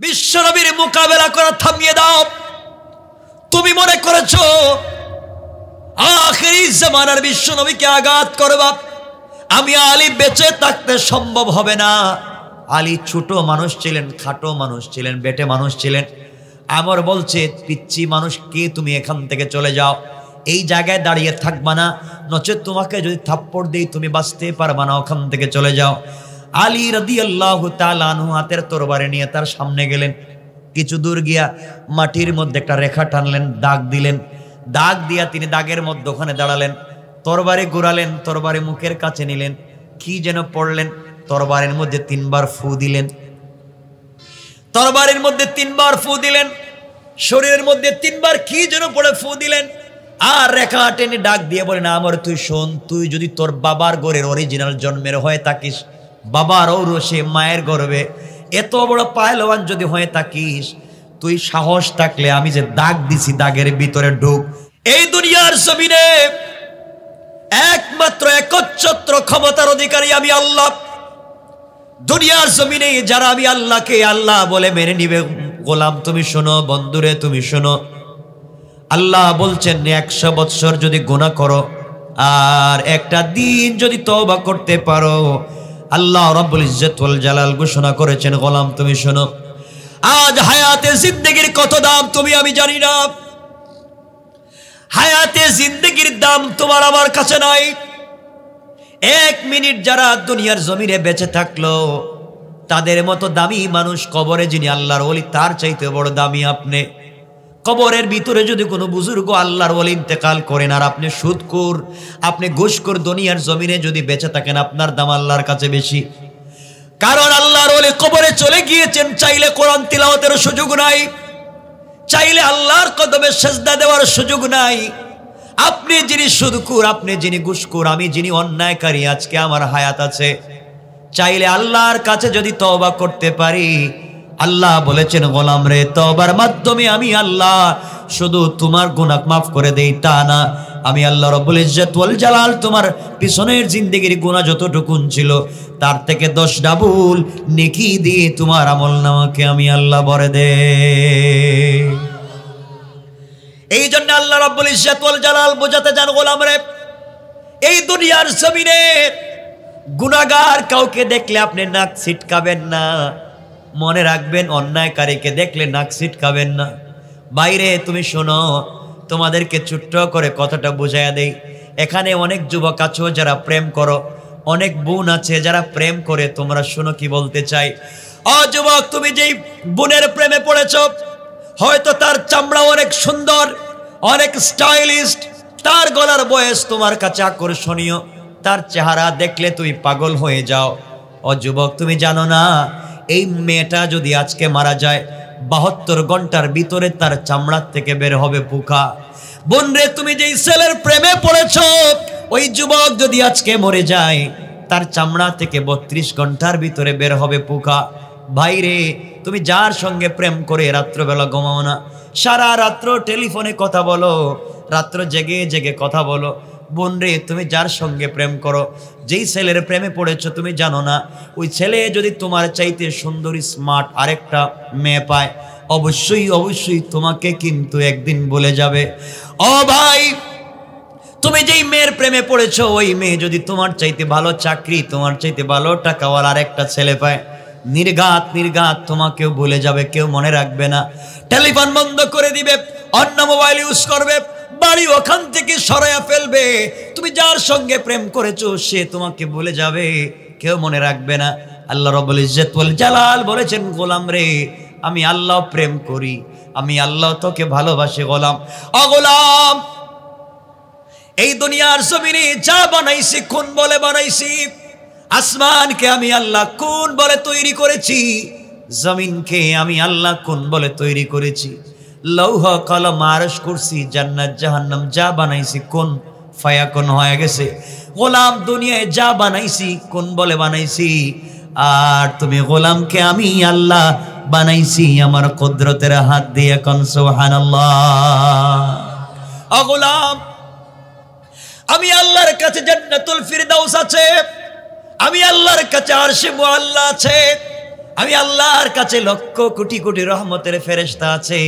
বিশ্বনবীর মোকাবেলা করা থামিয়ে দাও। তুমি মনে করেছো আখিরি জামানার বিশ্বনবীকে আঘাত করবা, আমি আলী বেঁচে থাকতে সম্ভব হবে না। আলী ছোট মানুষ ছিলেন, খাটো মানুষ ছিলেন, বেটে মানুষ ছিলেন। আমর বলছে, পিচ্ছি মানুষ কে, তুমি এখান থেকে চলে যাও, এই জায়গায় দাঁড়িয়ে থাকবা না, নচেত তোমাকে যদি থাপ্পড় দেই তুমি বাঁচতে পারবা না, ওখান থেকে চলে যাও। আলী রাদিয়াল্লাহু তাআলা আনহু হাতের তরবারি নিয়ে তার সামনে গেলেন। কিছু দূর গিয়া মাটির মধ্যে একটা রেখা টানলেন, দাগ দিলেন। দাগ দিয়া তিনি দাগের মধ্যে ওখানে দাঁড়ালেন, তরবারি ঘুরালেন, তরবারি মুখের কাছে নিলেন, কি যেন পড়লেন, তরবারের মধ্যে 3 বার ফু দিলেন, তরবারের মধ্যে 3 বার ফু দিলেন, শরীরের মধ্যে 3 বার কি যেন পড়ে ফু দিলেন। আর রেখা টেনে ডাক দিয়ে বলেন, আমার তুই শোন, তুই যদি তোর বাবার ঘরের অরিজিনাল জন্মের হয়ে থাকিস, বাবার ঔরসে মায়ের গর্ভে এত বড় পায়লওয়ান যদি হয়ে থাকিস, তুই সাহস থাকলে আমি যে দাগ দিছি দাগের ভিতরে ঢুক। এই দুনিয়ার জমিনে একমাত্র একচ্ছত্র ক্ষমতার অধিকারী আমি আল্লাহ। দুনিয়ার জমিনে যারা আমি আল্লাহকে আল্লাহ বলে মেনে নিবে, গোলাম তুমি শোনো, বন্ধুরে তুমি শোনো, আল্লাহ বলছেন 100 বৎসর যদি গুনাহ করো আর একটা দিন যদি তওবা করতে পারো, আল্লাহ রাব্বুল ইজ্জত ওয়াল জালাল ঘোষণা করেছেন, গোলাম তুমি শোনো, আজ হায়াতে জিন্দেগির কত দাম তুমি আমি জানি না। হায়াতে জিন্দেগির দাম তোমার আমার কাছে নাই। 1 মিনিট যারা দুনিয়ার জমিনে বেঁচে থাকলো, তাদের মতো দামি মানুষ কবরে যিনি আল্লাহর ওলি, তার চাইতে বড় দামি আপনি। কবরের ভিতরে যদি কোনো বুজুর্গ আল্লাহর ওলি ইন্তেকাল করেন আর আপনি সুদখোর, আপনি ঘুষখোর, দুনিয়ার জমিনে যদি বেঁচে থাকেন, আপনার দাম আল্লাহর কাছে বেশি। কারণ আল্লাহর ওলি কবরে চলে গিয়েছেন, চাইলে কোরআন তিলাওয়াতের সুযোগ নাই, চাইলে আল্লাহর কদমে সেজদা দেওয়ার সুযোগ নাই। আপনি যিনি সুদখোর, আপনি যিনি ঘুষখোর, আমি যিনি অন্যায়কারী, আজকে আমার হায়াত আছে, চাইলে আল্লাহর কাছে যদি তওবা করতে পারি, আল্লাহ বলেছেন, গোলাম রে, তওবার মাধ্যমে আমি আল্লাহ শুধু তোমার গুনাহ মাফ করে দেই তা না, আমি আল্লাহ রাব্বুল ইজ্জত ওয়াল জালাল তোমার পিছনের জিন্দেগির গুনাহ যতটুকুন ছিল তার থেকে 10 ডাবল নেকি দিয়ে তোমার আমলনামাকে আমি আল্লাহ ভরে দেই। এই জন্য আল্লাহ রাব্বুল ইজ্জত ওয়াল জালাল বোঝাতে চান, গোলাম রে, এই দুনিয়ার জমিনে গুনাহগার কাউকে দেখলে আপনি নাক ছিটকাবেন না। মনে রাখবেন, অন্যায়কারীকে দেখলে নাক ছিটকাবেন না। বাইরে তুমি শোনো, তোমাদেরকে ছোট্ট করে কথাটা বুঝাইয়া দেই। এখানে অনেক যুবক আছো যারা প্রেম করো, অনেক বোন আছে যারা প্রেম করে, তোমরা শোনো কি বলতে চাই। ও যুবক, তুমি যেই বোনের প্রেমে পড়েছ, হয়তো তার চামড়া অনেক সুন্দর, অনেক স্টাইলিস্ট, তার গলার বয়স তোমার কাছে আকর্ষণীয়, তার চেহারা দেখলে তুমি পাগল হয়ে যাও। ও যুবক, তুমি জানো না, এই মেয়েটা যদি আজকে মারা যায়, 72 ঘন্টার ভিতরে তার চামড়ার থেকে বের হবে পোকা। বোন রে, তুমি যেই ছেলের প্রেমে পড়েছ, ওই যুবক যদি আজকে মরে যায়, তার চামড়া থেকে 32 ঘন্টার ভিতরে বের হবে পোকা। ভাই রে, তুমি যার সঙ্গে প্রেম করে রাত্রবেলা ঘুমাও না, সারা রাত্র টেলিফোনে কথা বলো, রাত্র জেগে জেগে কথা বলো, বোন রে, তুমি যার সঙ্গে প্রেম করো, যেই ছেলের প্রেমে পড়েছ, তুমি জানো না ওই ছেলে যদি তোমার চাইতে সুন্দরী স্মার্ট আরেকটা মেয়ে পায়, অবশ্যই অবশ্যই তোমাকে কিন্তু একদিন বলে যাবে। ও ভাই, তুমি যেই মেয়ের প্রেমে পড়েছো, ওই মেয়ে যদি তোমার চাইতে ভালো চাকরি, তোমার চাইতে ভালো টাকাওয়ালা আরেকটা ছেলে পায়, নির্ঘাত নির্ঘাত তোমাকেও ভুলে যাবে, কেউ মনে রাখবে না, টেলিফোন বন্ধ করে দিবে, অন্য মোবাইল ইউজ করবে, বাড়ি ওখান থেকে সরাইয়া ফেলবে। তুমি যার সঙ্গে প্রেম করেছো সে তোমাকে ভুলে যাবে, কেউ মনে রাখবে না। আল্লাহ রাব্বুল ইজ্জত ওয়াল জালাল বলেছেন, গোলাম রে, আমি আল্লাহ প্রেম করি, আমি আল্লাহ তোকে ভালোবাসি। গোলাম, ও গোলাম, এই দুনিয়ার জমিনে যা বানাইছি কোন বলে বানাইছি? আসমানকে আমি আল্লাহ কোন বলে তৈরি করেছি? জমিনকে আমি আল্লাহ কোন বলে তৈরি করেছি? লৌহ কলম আরশ কুরসি জান্নাত জাহান্নাম যা বানাইছি কোন ফায়াকুন হয়ে গেছে। গোলাম, দুনিয়ায় যা বানাইছি কোন বলে বানাইছি? আর তুমি গোলামকে আমি আল্লাহ বানাইছি আমার কুদরতের হাত দিয়ে। কোন সুবহানাল্লাহ। ও গোলাম, আমি আল্লাহর কাছে জান্নাতুল ফিরদাউস আছে, আমি আল্লাহর কাছে আরশে মুআল্লা আছে, আমি আল্লাহর কাছে লক্ষ কোটি কোটি রহমতের ফেরেশতা আছে,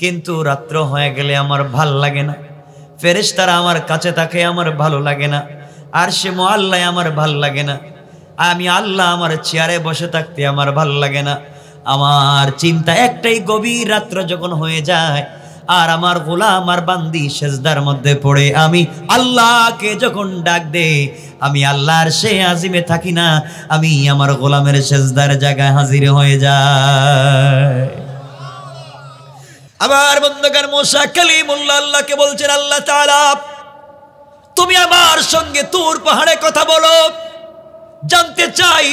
কিন্তু রাত্র হয়ে গেলে আমার ভাল লাগে না। ফেরেশতারা আমার কাছে থাকে, আমার ভালো লাগে না। আর সে মুআল্লায় আমার ভাল লাগে না। আমি আল্লাহ আমার চেয়ারে বসে থাকতে আমার ভাল লাগে না। আমার চিন্তা একটাই, গভীর রাত্র যখন হয়ে যায় আর আমার গোলাম আর বান্দি সেজদার মধ্যে পড়ে আমি আল্লাহকে যখন ডাক দে, আমি আল্লাহর সে আজিমে থাকি না, আমি আমার গোলামের সেজদার জায়গায় হাজির হয়ে যায়। আমার বন্ধুগণ, মুসা কালিমুল্লাহ আল্লাহকে বলছেন, আল্লাহ তাআলা তুমি আমার সঙ্গে তুর পাহাড়ে কথা বলো, জানতে চাই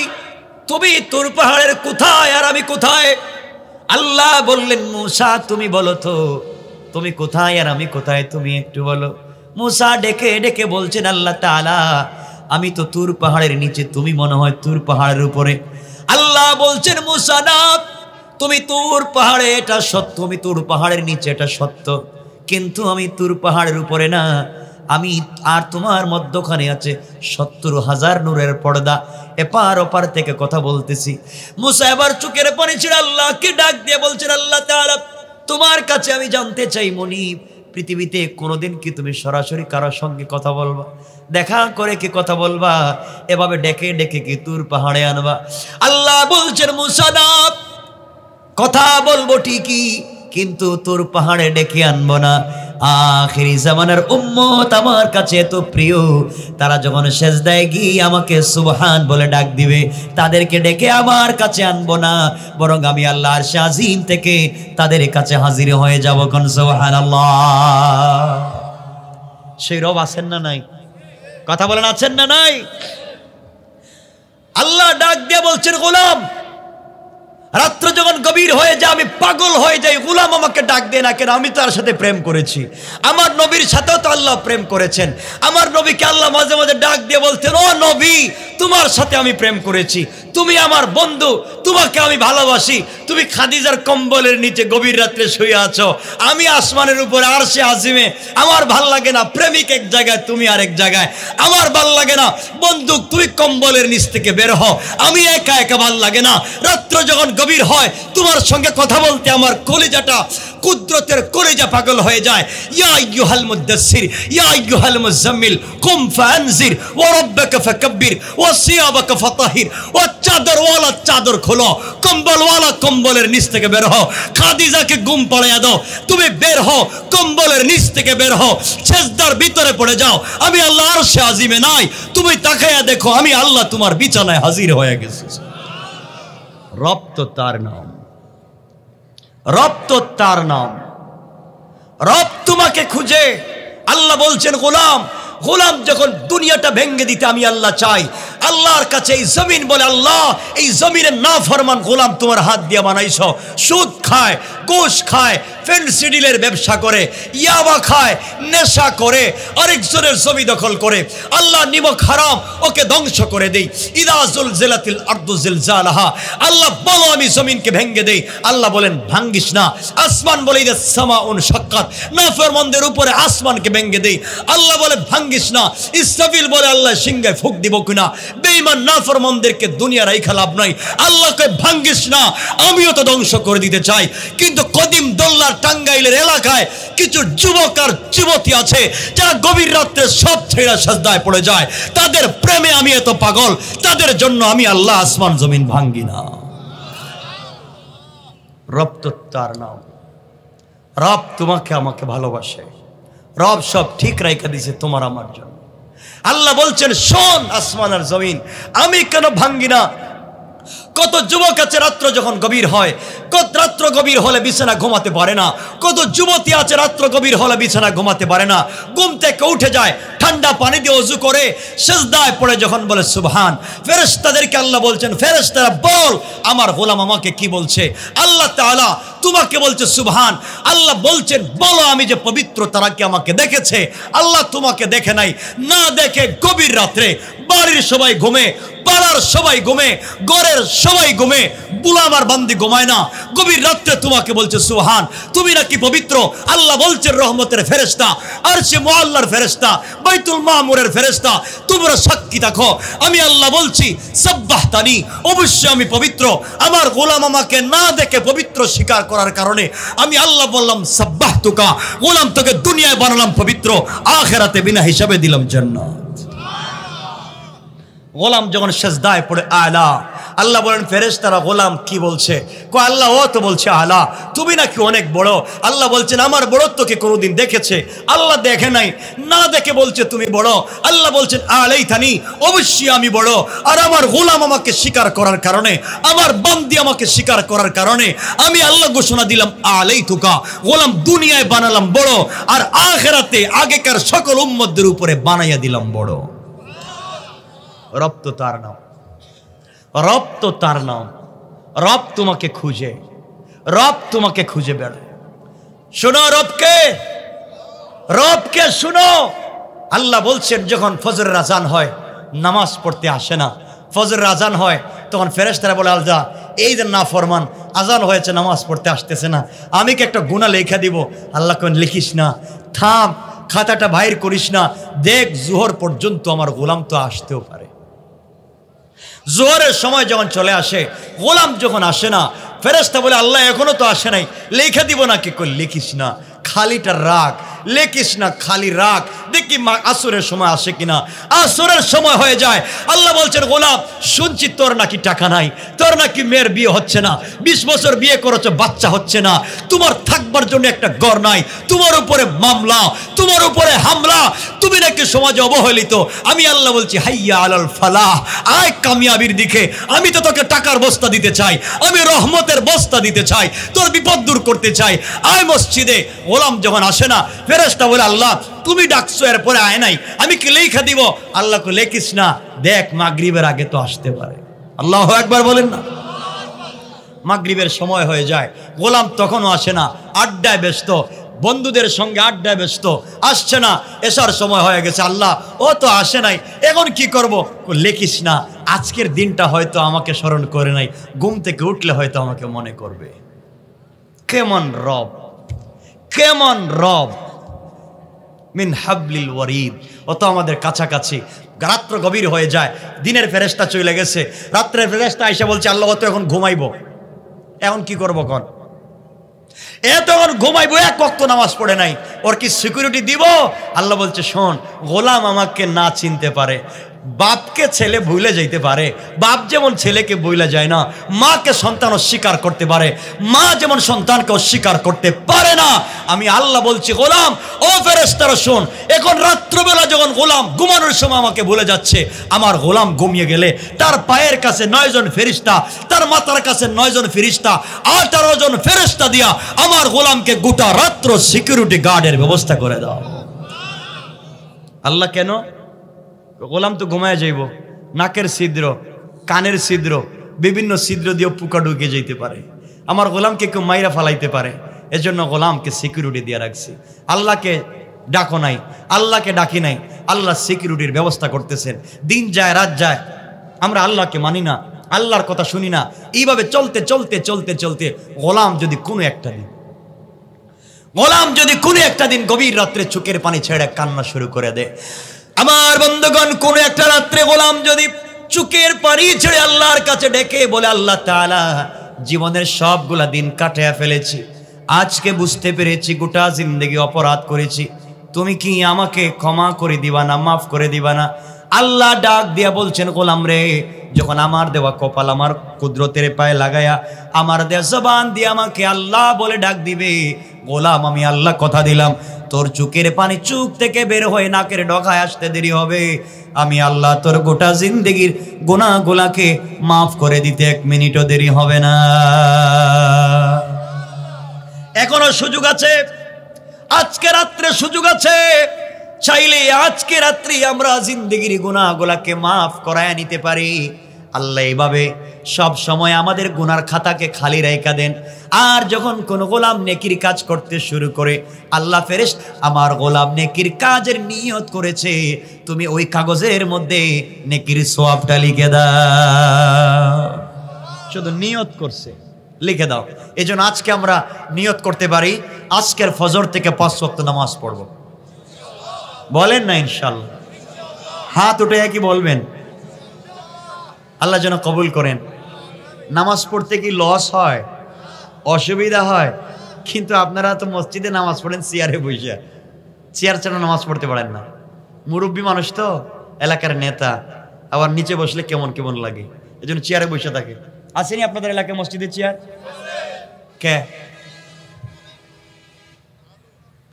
তুমি তুর পাহাড়ের কোথায় আর আমি কোথায়। আল্লাহ বললেন, মুসা তুমি বলো তো তুমি কোথায় আর আমি কোথায়, তুমি একটু বলো। মুসা ডেকে ডেকে বলছেন, আল্লাহ তাআলা আমি তো তুর পাহাড়ের নিচে, তুমি মনে হয় তুর পাহাড়ের উপরে। আল্লাহ বলছেন, মুসা না, তুমি তুর পাহাড়ে, এটা সত্য, তুমি তুর পাহাড়ের নিচে, এটা সত্য, কিন্তু আমি তুর পাহাড়ের উপরে না, আমি আর তোমার মধ্যখানে আছে ৭০,০০০ নূরের পর্দা, এপার ওপার থেকে কথা বলতেছি। মুসা এবার চোখের পানি ছেড়ে আল্লাহকে ডাক দিয়ে বলছেন, আল্লাহ তাআলা তোমার কাছে আমি জানতে চাই, মনিব পৃথিবীতে কোনোদিন কি তুমি সরাসরি কারোর সঙ্গে কথা বলবা, দেখা করে কি কথা বলবা, এভাবে ডেকে ডেকে কি তুর পাহাড়ে আনবা? আল্লাহ বলছেন, মুসা না, কথা বলবো ঠিকই, কিন্তু তোর পাহাড়ে ডেকে আনবো না। আখিরি জামানার উম্মত আমার কাছে এত প্রিয়, তারা যখন সেজদায় গিয়ে আমাকে সুবহান বলে ডাক দিবে, তাদেরকে ডেকে আমার কাছে আনবো না, বরং আমি আল্লাহর আরশে আজিম থেকে তাদের কাছে হাজির হয়ে যাব। কোন সুবহানাল্লাহ। সেই রব আছেন না নাই? কথা বলেন, আছেন না নাই? আল্লাহ ডাক দিয়ে বলছেন, গোলাম রাত্র যখন গভীর হয়ে যায় আমি পাগল হয়ে যাই, গোলাম আমাকে ডাক দে না কেন? আমি তার সাথে প্রেম করেছি, আমার নবীর সাথেও তো আল্লাহ প্রেম করেছেন। আমার নবীকে আল্লাহ মাঝে মাঝে ডাক দিয়ে বলতেন, ও নবী তোমার সাথে আমি প্রেম করেছি, তুমি আমার বন্ধু, তোমাকে আমি ভালোবাসি, তুমি খাদিজার কম্বলের নিচে গভীর রাত্রে শুয়ে আছো, আমি আসমানের উপরে আরশে আজিমে, আমার ভাল লাগে না প্রেমিক এক জায়গায় তুমি আরেক জায়গায়, আমার ভাল লাগে না বন্ধু তুমি কম্বলের নিচ থেকে বের হও, আমি একা একা ভাল লাগে না। রাত্র যখন গভীর হয় তোমার সঙ্গে কথা বলতে আমার কলিজাটা, কুদরতের কলিজা পাগল হয়ে যায়। ইয়া আইয়ুহাল মুদাসসির ইয়া আইয়ুহাল মুজাম্মিল কুম ফানজির ওয়া রাব্বাকা ফাকাব্বির ওয়া সিয়াবাকা ফাতাহির, ও চাদরওয়ালা চাদর খোলো, কম্বলওয়ালা কম্বলের নিচ থেকে বের হও, খাদিজাকে ঘুম পাড়িয়ে দাও, তুমি বের হও, কম্বলের নিচ থেকে বের হও, সেজদার ভিতরে পড়ে যাও, আমি আল্লাহ আরশে আজিমে নাই, তুমি তাকায়া দেখো আমি আল্লাহ তোমার বিছানায় হাজির হয়ে গেছি। রব তো তার নাম, রব তো তার নাম, রব তোমাকে খুঁজে। আল্লাহ বলছেন, গোলাম গোলাম যখন দুনিয়াটা ভেঙে দিতে আমি আল্লাহ চাই, আল্লাহর কাছে এই জমিন বলে, আল্লাহ এই জমিনের নাফরমান গোলাম তোমার হাত দিয়ে বানাইছো, সুদ খায়, ঘুষ খায়, ফেন্সিডিলের ব্যবসা করে, ইয়াবা খায়, নেশা করে, আরেকজনের জমি দখল করে, আল্লাহ নিমক হারাম, ওকে ধ্বংস করে দেই। ইদা জুলজিলাতিল আরদু জিলজালাহা, আল্লাহ বলো আমি জমিনকে ভেঙে দেই, আল্লাহ বলেন ভাঙ্গিস না। আসমান বলে ইদা সামাউন শাক্কাত, নাফরমানদের উপরে আসমানকে ভেঙে দেই, আল্লাহ বলে ভাঙ্গিস না। ইসরাফিল বলে আল্লাহ সিংহায় ফুঁক দিব কিনা, বেঈমান নাফরমানদেরকে দুনিয়া রাইখা লাভ নাই, আল্লাহকে ভাঙ্গিস না, আমিও তো ধ্বংস করে দিতে চাই। কিন্তু কদিম দোল্লার টাঙ্গাইলের এলাকায় কিছু যুবক আর যুবতী আছে যারা গভীর রাত্রে সব ছেড়ে সাজদায় পড়ে যায়, তাদের প্রেমে আমি এত পাগল, তাদের জন্য আমি আল্লাহ আসমান জমিন ভাঙ্গি না। রব তো তার নাম, রব তোমাকে আমাকে ভালোবাসে, রব সব ঠিক রাইখা দিছে তোমার আমার জন্য। আল্লাহ বলছেন, শোন আসমান আর জমিন, আমি কেন ভাঙ্গি না? কত যুবক আছে রাত্র যখন গভীর হয়, কত রাত্র গভীর হলে বিছানা ঘুমাতে পারে না, কত যুবতী আছে রাত্র গভীর হলে বিছানা ঘুমাতে পারে না, ঘুম থেকে উঠে যায়, ঠান্ডা পানি দিয়ে ওযু করে সিজদায় পড়ে যখন বলে সুবহান, ফেরেশতাদেরকে আল্লাহ বলছেন, ফেরেশতারা বল আমার গোলাম আমাকে কি বলছে। আল্লাহ তাআলা তোমাকে বলছে সুবহান, আল্লাহ বলছেন বলো আমি যে পবিত্র, তারা কি আমাকে দেখেছে? আল্লাহ তোমাকে দেখে নাই, না দেখে গভীর রাত্রে বাড়ির সবাই ঘুমে, পাড়ার সবাই ঘুমে, ঘরের সবাই ঘুমে, গোলাম আর বান্দি ঘুমায় না। গভীর রাত্রে তোমাকে বলছে সুবহান, তুমি নাকি পবিত্র। আল্লাহ বলছে রহমতের ফেরেশতা, আরশে মুআল্লার ফেরেশতা, বাইতুল মামুরের ফেরেশতা, তোমরা সাক্ষী থাকো। আমি আল্লাহ বলছি সাব্বাহতানি, অবশ্যই আমি পবিত্র। আমার গোলাম আমাকে না দেখে পবিত্র স্বীকার করার কারণে আমি আল্লাহ বললাম সাব্বাহতুকা, গোলাম তোকে দুনিয়ায় বানালাম পবিত্র, আখিরাতে বিনা হিসাবে দিলাম জান্নাত। গোলাম যখন সেজদায় পড়ে আলা, আল্লাহ বলেন ফেরেশতারা গোলাম কি বলছে? কো আল্লাহ ও তো বলছে আলা, তুমি নাকি অনেক বড়। আল্লাহ বলছেন আমার বড়ত্বকে কোনোদিন দেখেছে? আল্লাহ দেখে নাই, না দেখে বলছে তুমি বড়। আল্লাহ বলছেন আলাইতানি, অবশ্যই আমি বড়। আর আমার গোলাম আমাকে স্বীকার করার কারণে, আমার বান্দি আমাকে স্বীকার করার কারণে আমি আল্লাহ ঘোষণা দিলাম আলাইতুকা, গোলাম দুনিয়ায় বানালাম বড়, আর আখিরাতে আগেকার সকল উম্মতদের উপরে বানাইয়া দিলাম বড়। রব তো তার নাম, রব তো তার নাম। রব তোমাকে খুঁজে, রব তোমাকে খুঁজে বেড়ায়। শোনো রবকে, রবকে শুনো। আল্লাহ বলছেন যখন ফজরের আজান হয় নামাজ পড়তে আসে না, ফজরের আজান হয় তখন ফেরেশতারা বলে আল্লাহ এই যে না ফরমান, আজান হয়েছে নামাজ পড়তে আসতেছে না, আমি কি একটা গুনাহ লেখা দিব? আল্লাহ কেন লিখিস না, থাম, খাতাটা বাইর করিস না, দেখ জোহর পর্যন্ত আমার গোলাম তো আসতেও পারে। জোহরের সময় যখন চলে আসে, গোলাম যখন আসে না, ফেরেশতা বলে আল্লাহ এখনো তো আসে নাই, লেখা দিব না। কি কই লিখিস না, খালিটা রাখ, লেখিস না, খালি রাখ, দেখি আসরের সময় আসে কিনা। আসরের সময় হয়ে যায়, আল্লাহ বলছেন গোলাম শুনছি তোর নাকি টাকা নাই, তোর নাকি মেয়ের বিয়ে হচ্ছে না, 20 বছর বিয়ে করেছো বাচ্চা হচ্ছে না, তোমার থাকবার জন্য একটা ঘর নাই, তোমার উপরে মামলা, তোমার উপরে হামলা, তুমি নাকি সমাজে অবহেলিত। আমি আল্লাহ বলছি হাইয়া আলাল ফালাহ, আয় কামিয়াবির দিকে। আমি তো তোকে টাকার বস্তা দিতে চাই, আমি রহমতের বস্তা দিতে চাই, তোর বিপদ দূর করতে চাই, আয় মসজিদে। গোলাম যখন আসে না, ফেরেশতা বলে আল্লাহ তুমি ডাকছো এরপরে আয় নাই, আমি কি লেখা দিব? আল্লাহকে লেখিস না, দেখ মাগরিবের আগে তো আসতে পারে। আল্লাহু আকবার বলেন না। মাগরিবের সময় হয়ে যায়, গোলাম তখনও আসে না, আড্ডায় ব্যস্ত, বন্ধুদের সঙ্গে আড্ডায় ব্যস্ত, আসছে না। এসার সময় হয়ে গেছে, আল্লাহ ও তো আসে নাই, এখন কি করব? লেখিস না, আজকের দিনটা হয়তো আমাকে স্মরণ করে নাই, ঘুম থেকে উঠলে হয়তো আমাকে মনে করবে। কেমন রব, কেমন রব! মিন হাবলিল ওয়ারিদ, ও তো আমাদের কাছাকাছি। রাত্র গভীর হয়ে যায়, দিনের ফেরেশতা চলে গেছে, রাত্রের ফেরেশতা এসে বলছে আল্লাহ ও তো এখন ঘুমাইবো, এখন কি করবো কন? এ তখন ঘুমাইবো, এক ওয়াক্ত নামাজ পড়ে নাই, ওর কি সিকিউরিটি দিব? আল্লাহ বলছে শোন, গোলাম আমাকে না চিনতে পারে, বাপকে ছেলে ভুলে যাইতে পারে, বাপ যেমন ছেলেকে ভুলে যায় না, মাকে সন্তান অস্বীকার করতে পারে, মা যেমন সন্তানকে অস্বীকার করতে পারে না। আমি আল্লাহ বলছি গোলাম ও ফেরেশতারা শোন, এখন রাত্রবেলা যখন গোলাম ঘুমানোর সময় আমাকে ভুলে যাচ্ছে, আমার গোলাম ঘুমিয়ে গেলে তার পায়ের কাছে 9 জন ফেরেশতা, তার মাথার কাছে 9 জন ফেরেশতা, 18 জন ফেরেশতা দিয়া আমার গোলামকে গোটা রাত্র সিকিউরিটি গার্ডের ব্যবস্থা করে দাও। আল্লাহ কেন? গোলাম তো ঘুমায় যাইব, নাকের ছিদ্র, কানের ছিদ্র, বিভিন্ন ছিদ্র দিয়ে পোকা ঢুকে যেতে পারে, আমার গোলামকে কেউ মাইরা ফালাইতে পারে, এজন্য গোলামকে সিকিউরিটি দিয়ে রাখছি। আল্লাহকে ডাকো নাই, আল্লাহকে ডাকি নাই, আল্লাহ সিকিউরিটির ব্যবস্থা করতেছেন। দিন যায় রাত যায়, আমরা আল্লাহকে মানি না, আল্লাহর কথা শুনি না। এইভাবে চলতে চলতে চলতে চলতে গোলাম যদি কোনো একটা দিন গভীর রাত্রে চোখের পানি ছেড়ে কান্না শুরু করে দেয়, আমার বন্ধুগণ কোন একটা রাত্রে গোলাম যদি চোখের পানি ছেড়ে আল্লাহর কাছে ডেকে বলে আল্লাহ তাআলা জীবনের সবগুলা দিন কাটিয়ে ফেলেছি, আজকে বুঝতে পেরেছি গোটা জিন্দেগি অপরাধ করেছি, তুমি কি আমাকে ক্ষমা করে দিবা না, মাফ করে দিবা না? আল্লাহ ডাক দিয়া বলছেন গোলাম রে, যখন আমার দেওয়া কপাল আমার কুদরতের পায়ে লাগায়া আমার দেওয়া জবান দিয়ে আমাকে আল্লাহ বলে ডাক দিবে, গোলাম আমি আল্লাহ কথা দিলাম তোর চোখের পানি চোখ থেকে বের হয়ে নাকের ডগায় আসতে দেরি হবে, আমি আল্লাহ তোর গোটা জিন্দেগির গুনাহগুলোকে মাফ করে দিতে 1 মিনিটও দেরি হবে না। এখনো সুযোগ আছে, আজকে রাত্রে সুযোগ আছে, চাইলে আজকে রাত্রি আমরা জিন্দেগির গুনাহগুলোকে মাফ করায় নিতে পারি। আল্লাহ এইভাবে সব সময় আমাদের গুনার খাতাকে খালি রেখে দেন। আর যখন কোন গোলাম নেকির কাজ করতে শুরু করে, আল্লাহ ফেরেশতা আমার গোলাম নেকির কাজের নিয়ত করেছে, তুমি ওই কাগজের মধ্যে নেকির সওয়াবটা লিখে দাও। শুধু নিয়ত করছে, লিখে দাও। এজন্য আজকে আমরা নিয়ত করতে পারি আজকের ফজর থেকে 5 ওয়াক্ত নামাজ পড়ব। বলেন না ইনশাআল্লাহ? হাত উঠে কি বলবেন? আল্লাহ যেন কবুল করেন। নামাজ পড়তে কি লস হয়, অসুবিধা হয়? কিন্তু আপনারা তো মসজিদে নামাজ পড়েন চেয়ারে বসে, চেয়ার ছাড়া নামাজ পড়তে পারেন না। মুরব্বী মানুষ তো, এলাকার নেতা, আবার নিচে বসলে কেমন কেমন লাগে, এই জন্য চেয়ারে বসে থাকে। আসেনি আপনাদের এলাকায় মসজিদের চেয়ার? কে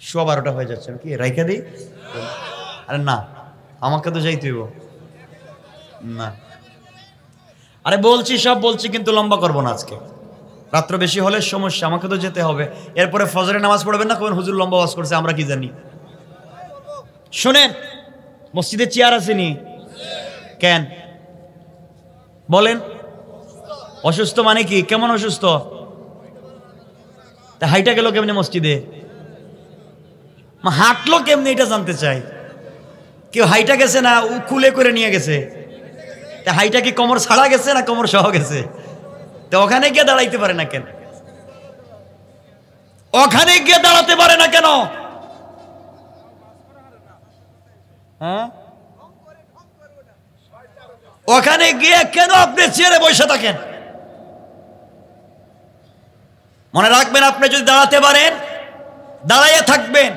12:15 হয়ে যাচ্ছে, কি রাইখা দিই? আরে না, আমাকে তো যাইতে হইব না। আরে বলছি, সব বলছি, কিন্তু লম্বা করবো না আজকে। রাত্র বেশি হলে সমস্যা, আমাকে তো যেতে হবে। এরপরে ফজরে নামাজ পড়বেন না, কোন হুজুর লম্বা ওয়াজ করছে, আমরা কি জানি। শোনেন, মসজিদে চেয়ার আসেনি কেন বলেন? অসুস্থ মানে কি? কেমন অসুস্থ? তা হাইটা গেল কেমনে মসজিদে? হাঁটলো কেমনে এটা জানতে চাই। কেউ হাইটা গেছে না খুলে করে নিয়ে গেছে? তা হাইটা কি কোমর ছাড়া গেছে না কোমর সহ গেছে? তো ওখানে গিয়ে দাঁড়াইতে পারে না কেন? ওখানে গিয়ে দাঁড়াতে পারে না কেন? হ্যাঁ, ওখানে গিয়ে কেন আপনি চেয়ারে বসে থাকেন? মনে রাখবেন, আপনি যদি দাঁড়াতে পারেন দাঁড়াইয়ে থাকবেন।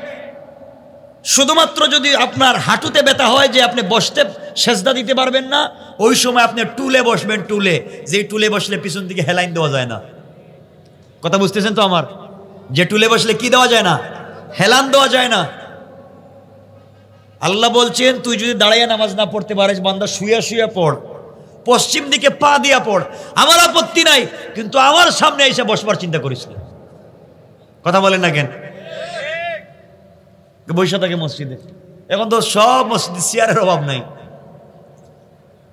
শুধুমাত্র যদি আপনার হাঁটুতে ব্যথা হয় যে আপনি বসতে সেজদা দিতে পারবেন না, ওই সময় আপনি টুলে বসবেন। টুলে, যে টুলে বসলে পিছন দিকে হেলাইন দেওয়া যায় না। কথা বুঝতেছেন তো আমার? যে টুলে বসলে কি দেওয়া যায় না? হেলান দেওয়া যায় না। আল্লাহ বলছেন, তুই যদি দাঁড়াইয়া নামাজ না পড়তে পারিস, বান্দা শুয়ে শুয়ে পড়, পশ্চিম দিকে পা দিয়া পড়, আমার আপত্তি নাই, কিন্তু আমার সামনে এসে বসবার চিন্তা করিস না। কথা বলেন না কেন? বৈশা থাকে মসজিদে। এখন তো সব মসজিদে চেয়ারের অভাব নাই।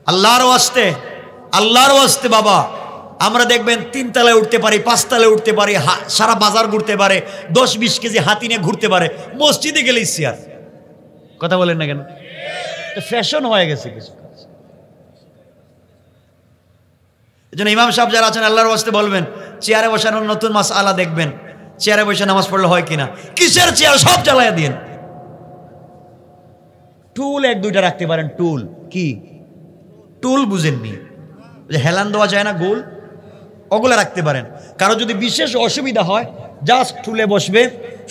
আল্লাহর ওয়াস্তে, আল্লাহর ওয়াস্তে বাবা, আমরা দেখবেন 3 তলায় উঠতে পারি, 5 তলায় উঠতে পারি, সারা বাজার ঘুরতে পারে, 10-20 কেজি হাতি নিয়ে ঘুরতে পারে, মসজিদে গেলেই চেয়ার। কথা বলেন না কেন? ফ্যাশন হয়ে গেছে কিছু। এই জন্য ইমাম সাহেব যারা আছেন আল্লাহর ওয়াস্তে বলবেন, চেয়ারে বসানোর নতুন মাসআলা দেখবেন, চেয়ারে বসে নামাজ পড়লে হয় কিনা। কিসের চেয়ার? সব জ্বালাইয়া দিন। টুল 1-2টা রাখতে পারেন। টুল কি? টুল বুঝেননি? যে হেলান দেওয়া যায় না গোল, ওগুলা রাখতে পারেন। কারো যদি বিশেষ অসুবিধা হয়, জাস্ট টুলে বসবে,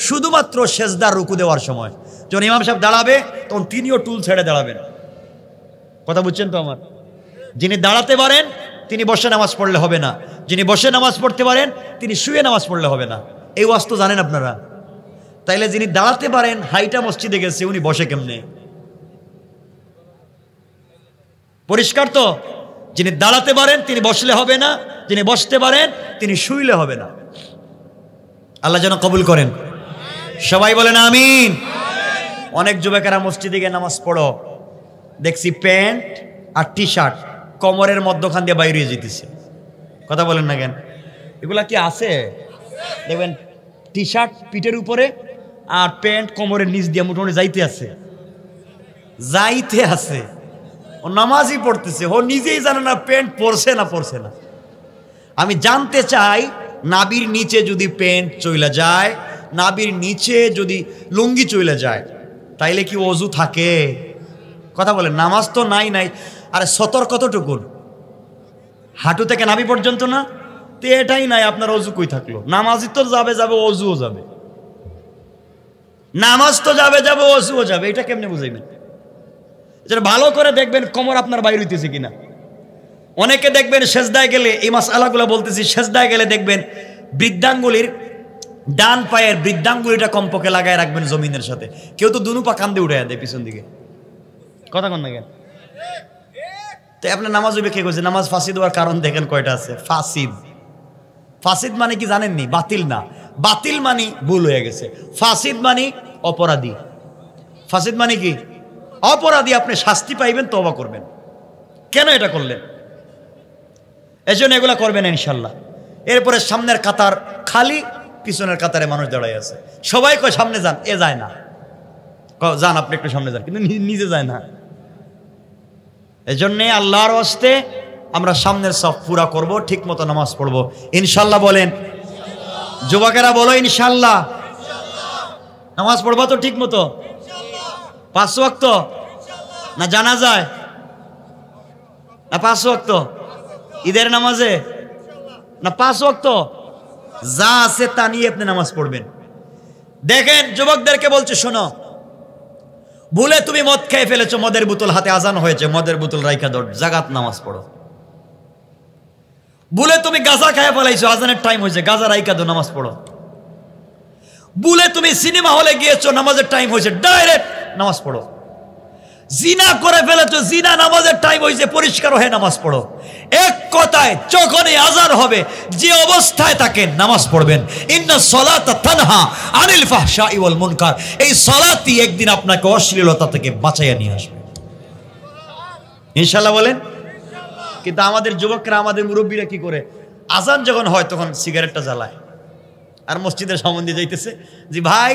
শুধুমাত্র সেজদার রুকু দেওয়ার সময় যখন ইমাম সাহেব দাঁড়াবে, তখন তিনিও টুল ছেড়ে দাঁড়াবেন। কথা বুঝছেন তো আমার? যিনি দাঁড়াতে পারেন তিনি বসে নামাজ পড়লে হবে না, যিনি বসে নামাজ পড়তে পারেন তিনি শুয়ে নামাজ পড়লে হবে না। এই ওয়াজ তো জানেন আপনারা। তাইলে যিনি দাঁড়াতে পারেন, হাইটা মসজিদে গেছে, উনি বসে কেমনে? পরিষ্কার তো? যিনি দাঁড়াতে পারেন তিনি বসলে হবে না, যিনি বসতে পারেন তিনি শুইলে হবে না। আল্লাহ যেন কবুল করেন। সবাই বলেন আমিন। অনেক যুবকেরা মসজিদে গিয়ে নামাজ পড়ো, দেখছি প্যান্ট আর টি শার্ট কোমরের মধ্যখান দিয়ে বাইরে যেতেছে। কথা বলেন না কেন? এগুলা কি আছে? দেখবেন টি শার্ট পিঠের উপরে আর প্যান্ট কোমরের নিচ দিয়ে মোটামুটি যাইতে আছে। ও নামাজই পড়তেছে, ও নিজেই জানে না প্যান্ট পরছে না। আমি জানতে চাই, নাবির নিচে যদি প্যান্ট চইলা যায়, নাবির নিচে যদি লুঙ্গি চইলা যায়, তাইলে কি ওযু থাকে? কথা বলেন। নামাজ তো নাই। আরে সতর কতটুকুন? হাঁটু থেকে নাবি পর্যন্ত না? তো এটাই নাই, আপনার ওযু কই থাকলো? নামাজই তো যাবে, ওযুও যাবে। নামাজ তো যাবে, ওযুও যাবে। এটা কেমনে বুঝাইবেন? যেটা ভালো করে দেখবেন কোমর আপনার বাইরে হইতেছে কিনা। অনেকে দেখবেন সেজদায় গেলে, এই মাসআলাগুলো বলতেছি, সেজদায় গেলে দেখবেন বৃদ্ধাঙ্গুলির ডান পায়ের বৃদ্ধাঙ্গুলিটা কমপক্ষে লাগায় রাখবেন জমিনের সাথে। কেউ তো দুনু পা কান্দে উঠে দেয় পিছন দিকে। কথা কন না কেন? তো আপনার নামাজ হইবে কে কইছে? নামাজ ফাসিদ হওয়ার কারণ দেখেন কয়টা আছে। ফাসিদ মানে কি জানেননি? বাতিল না। বাতিল মানে ভুল হয়ে গেছে। ফাসিদ মানে অপরাধী। ফাসিদ মানে কি? অপরাধী। আপনি শাস্তি পাইবেন, তওবা করবেন। কেন এটা করলেন? এজন্য এগুলা করবেন ইনশাল্লাহ। এরপরে সামনের কাতার খালি, পিছনের কাতারে মানুষ দাঁড়াই আছে, সবাই কয় সামনে যান, এ যায় না, যান আপনি একটু সামনে যান, কিন্তু নিজে যায় না। এজন্যে আল্লাহর ওয়াস্তে আমরা সামনের সফ পুরা করব, ঠিক মতো নামাজ পড়বো ইনশাল্লাহ। বলেন যুবকেরা, বলো ইনশাল্লাহ। নামাজ পড়বো তো ঠিক মতো, 5 ওয়াক্ত না জানাজায়, না 5 ওয়াক্ত ঈদের নামাজে, না 5 ওয়াক্ত, যা আছে তা নিয়ে আপনি নামাজ পড়বেন। দেখেন যুবকদেরকে বলছে, শোনো, ভুলে তুমি মদ খেয়ে ফেলেছো, মদের বোতল হাতে, আজান হয়েছে, মদের বোতল রাইখা দৌড় জাগাত নামাজ পড়ো। ভুলে তুমি গাঁজা খেয়ে ফেলাইছো, আজানের টাইম হয়েছে, গাঁজা রাইখা দো, নামাজ পড়ো। ভুলে তুমি সিনেমা হলে গিয়েছো, নামাজের টাইম হয়েছে, ডাইরেক্ট নামাজ পড়ো। জিনা করে ফেলেছো, জিনা নামাজের টাইম হয়েছে, পরিষ্কার হয়ে নামাজ পড়ো। এক কথায় যখনই আজান হবে, যে অবস্থায় থাকেন নামাজ পড়বেন। ইন্না সলাতা তানহা আনিল ফাহশাই ওয়াল মুনকার, এই সালাতই একদিন আপনাকে অশ্লীলতা থেকে বাঁচাইয়া নিয়ে আসবে ইনশাআল্লাহ। বলেন। কিন্তু আমাদের যুবকরা, আমাদের মুরব্বীরা কি করে, আজান যখন হয় তখন সিগারেটটা জ্বালায়, আর মসজিদের সম্বন্ধে যাইতেছে, যে ভাই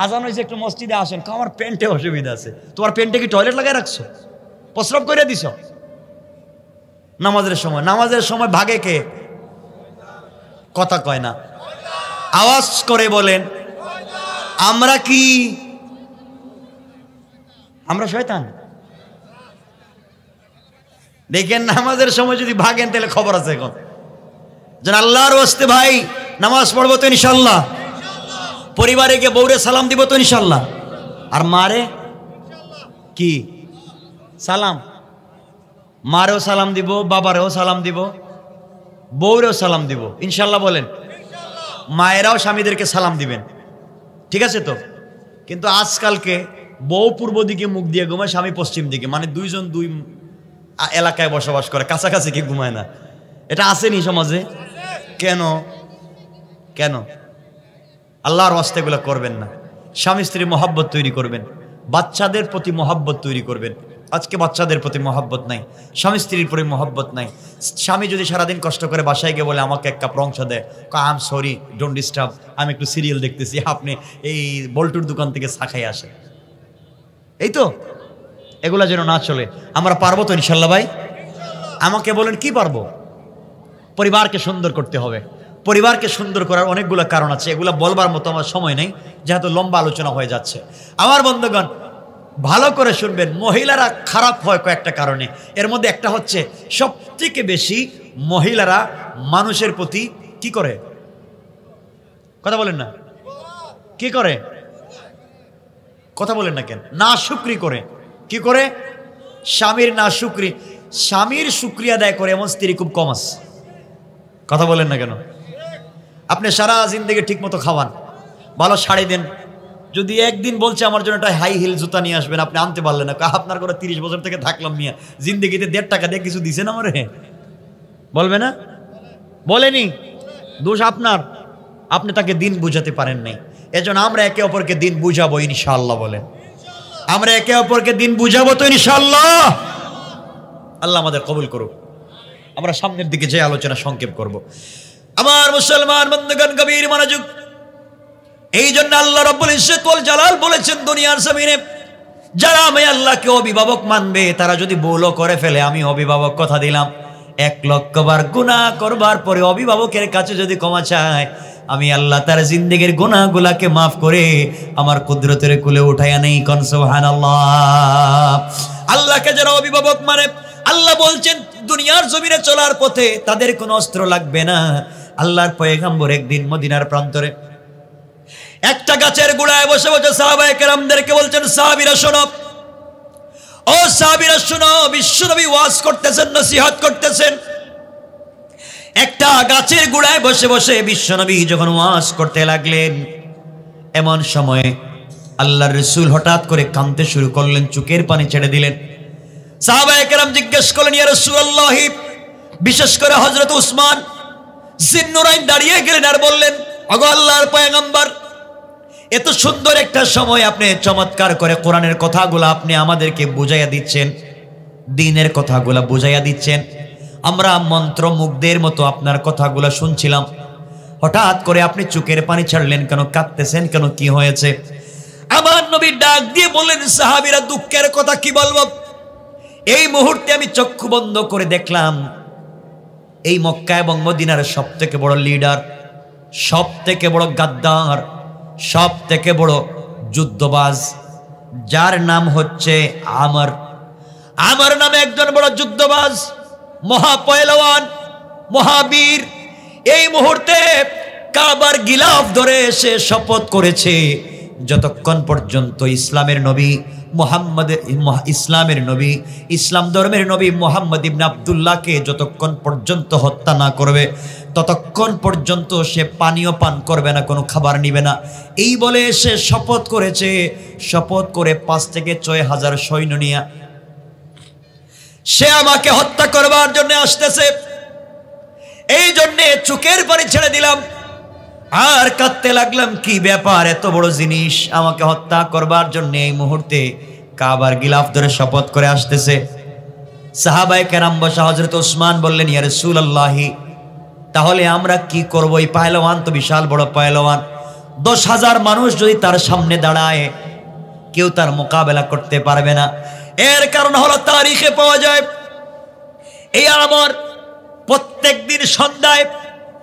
আজান হয়েছে, একটু মসজিদে আসেন, আমার প্যান্টে অসুবিধা আছে। তোমার প্যান্টে কি টয়লেট লাগাই রাখছো, প্রস্রাব করে দিছ? নামাজের সময় ভাগে কে? কথা কয় না, আওয়াজ করে বলেন, আমরা কি, আমরা শয়তান? দেখেন নামাজের সময় যদি ভাগেন তাহলে খবর আছে। এখন যেন আল্লাহর ওয়াস্তে ভাই নামাজ পড়বো তো ইনশাল্লাহ, পরিবারে গিয়ে বউরে সালাম দিব তো ইনশাল্লাহ, আর মারে কি সালাম, মারেও সালাম দিব, বাবারেও সালাম দিব, বউরেও সালাম দিব ইনশাল্লাহ। বলেন। মায়েরাও স্বামীদেরকে সালাম দিবেন, ঠিক আছে তো? কিন্তু আজকালকে বউ পূর্ব দিকে মুখ দিয়ে ঘুমায়, স্বামী পশ্চিম দিকে, মানে দুইজন দুই এলাকায় বসবাস করে, কাছাকাছি কি ঘুমায় না। এটা আসেনি সমাজে? কেন কেন? আল্লাহর ওয়াস্তে এগুলো করবেন না। স্বামী স্ত্রী মহাব্বত তৈরি করবেন, বাচ্চাদের প্রতি মহাব্বত তৈরি করবেন। আজকে বাচ্চাদের প্রতি মহাব্বত নাই, স্বামী স্ত্রীর প্রতি মহাব্বত নাই। স্বামী যদি সারাদিন কষ্ট করে বাসায় গিয়ে বলে আমাকে 1 কাপ রং চা দেয়, I am sorry, don't disturb, আমি একটু সিরিয়াল দেখতেছি, আপনি এই বল্টুর দোকান থেকে চা খাই আসেন। এই তো, এগুলা যেন না চলে। আমরা পারবো তো ইনশাল্লাহ ভাই? আমাকে বলেন কি পারবো? পরিবারকে সুন্দর করতে হবে। পরিবারকে সুন্দর করার অনেকগুলো কারণ আছে, এগুলো বলবার মতো আমার সময় নেই, যেহেতু লম্বা আলোচনা হয়ে যাচ্ছে। আমার বন্ধুগণ ভালো করে শুনবেন, মহিলারা খারাপ হয় কয়েকটা কারণে। এর মধ্যে একটা হচ্ছে, সবথেকে বেশি মহিলারা মানুষের প্রতি কি করে? কথা বলেন না, কি করে? কথা বলেন না কেন? না শুকরি করে। কি করে? স্বামীর না শুকরি, স্বামীর শুকরিয়া আদায় করে এমন স্ত্রী খুব কম আছে। কথা বলেন না কেন? আপনি সারা জিন্দেগি ঠিক মতো খাওয়ান, ভালো শাড়ি দেন, যদি একদিন বলছে আমার জন্য একটা হাই হিল জুতা নিয়ে আসবেন, আপনি আনতে পারলেন না, আপনার করে 30 বছর থেকে থাকলাম মিয়া, জিন্দেগিতে 1.5 টাকা দিয়ে কিছু দিছেন আমারে? বলবে না? বলেনি? দোষ আপনার, আপনি তাকে দিন বুঝাতে পারেন নাই। এজন্য আমরা একে অপরকে দিন বুঝাবো ইনশাআল্লাহ। বলেন, আমরা একে অপরকে দিন বুঝাবো তো ইনশাআল্লাহ। আল্লাহ আমাদের কবুল করুক। আমরা সামনের দিকে যে আলোচনা সংক্ষেপ করব। আমার মুসলমান বন্ধুগণ গভীর মনোযোগ। এই জন্য আল্লাহ রাব্বুল ইজ্জত ওয়াল জালাল বলেছেন, দুনিয়ার জমিনে যারা আমি আল্লাহকে অভিভাবক মানবে, তারা যদি ভুলও করে ফেলে, আমি অভিভাবক কথা দিলাম, 1 লক্ষ বার গুনাহ করবার পরে অভিভাবকের কাছে যদি ক্ষমা চায়, আমি আল্লাহ তার জিন্দেগির গুনাহগুলোকে মাফ করে আমার কুদরতের কুলে উঠাইয়া নেই। কোন সুবহানাল্লাহ। আল্লাহকে যারা অভিভাবক মানে, আল্লাহ বলছেন দুনিয়ার জমিনে চলার পথে তাদের কোনো অস্ত্র লাগবে না। আল্লাহর পয়গম্বর একদিন মদিনার প্রান্তরে একটা গাছের গোড়ায় বসে বসে সাহাবায়ে কেরামদেরকে বলছেন, সাহাবীরা শোনো, ও সাহাবীরা শোনো, বিশ্বনবী ওয়াজ করতেছেন, নসিহত করতেছেন। একটা গাছের গোড়ায় বসে বসে বিশ্বনবী যখন ওয়াজ করতে লাগলেন, এমন সময়ে আল্লাহর রাসূল হঠাৎ করে কাঁদতে শুরু করলেন, চোখের পানি ছেড়ে দিলেন। সাহাবায়ে কেরাম জিজ্ঞেস করলেন, ইয়া রাসূলুল্লাহ, বিশেষ করে হযরত উসমান জিন্নুরাইন দাঁড়িয়ে গেলেন আর বললেন, ওগো আল্লাহর পয়গম্বর, এত সুন্দর একটা সময় আপনি চমৎকার করে কোরআনের কথাগুলো আপনি আমাদেরকে বুঝাইয়া দিচ্ছেন, দ্বীনের কথাগুলো বুঝাইয়া দিচ্ছেন, আমরা মন্ত্রমুগ্ধের মতো আপনার কথাগুলো শুনছিলাম, হঠাৎ করে আপনি চোখের পানি ছাড়লেন কেন? কাঁদতেছেন কেন? কি হয়েছে? আমার নবী ডাক দিয়ে বললেন, সাহাবীরা দুঃখের কথা কি বলবো, এই মুহূর্তে আমি চক্ষু বন্ধ করে দেখলাম এই মক্কা এবং মদিনার সব থেকে বড় লিডার, সব থেকে বড় গাদ্দার, সব থেকে বড় যুদ্ধবাজ, যার নাম হচ্ছে আমর। আমর নামে একজন বড় যুদ্ধবাজ, মহাপয়লওয়ান, মহাবীর, এই মুহূর্তে কাবার গিলাফ ধরে এসে শপথ করেছে, যতক্ষণ পর্যন্ত ইসলামের নবী ইসলামের নবী, ইসলাম ধর্মের নবী মুহাম্মদ ইবনে আব্দুল্লাহকে যতক্ষণ পর্যন্ত হত্যা না করবে, ততক্ষণ পর্যন্ত সে পানীয় পান করবে না, কোনো খাবার নিবে না। এই বলে সে শপথ করেছে। শপথ করে 5 থেকে 6,000 সৈন্য নিয়ে সে আমাকে হত্যা করবার জন্য আসতেছে। এই জন্যে চোখের পানি ছেড়ে দিলাম আর কাঁদতে লাগলাম, কি ব্যাপার, এত বড় জিনিস আমাকে হত্যা করবার জন্য এই মুহূর্তে কাবার গিলাফ ধরে শপথ করে আসতেছে। সাহাবায়ে কেরাম বসা, হযরত ওসমান বললেন, ইয়া রাসূলুল্লাহ, তাহলে আমরা কি করব? এই পাহলওয়ান তো বিশাল বড় পাহলওয়ান, 10,000 মানুষ যদি তার সামনে দাঁড়ায় কেউ তার মোকাবেলা করতে পারবে না। এর কারণ হলো তারিখে পাওয়া যায় এই আমর প্রত্যেক দিন সন্ধ্যায়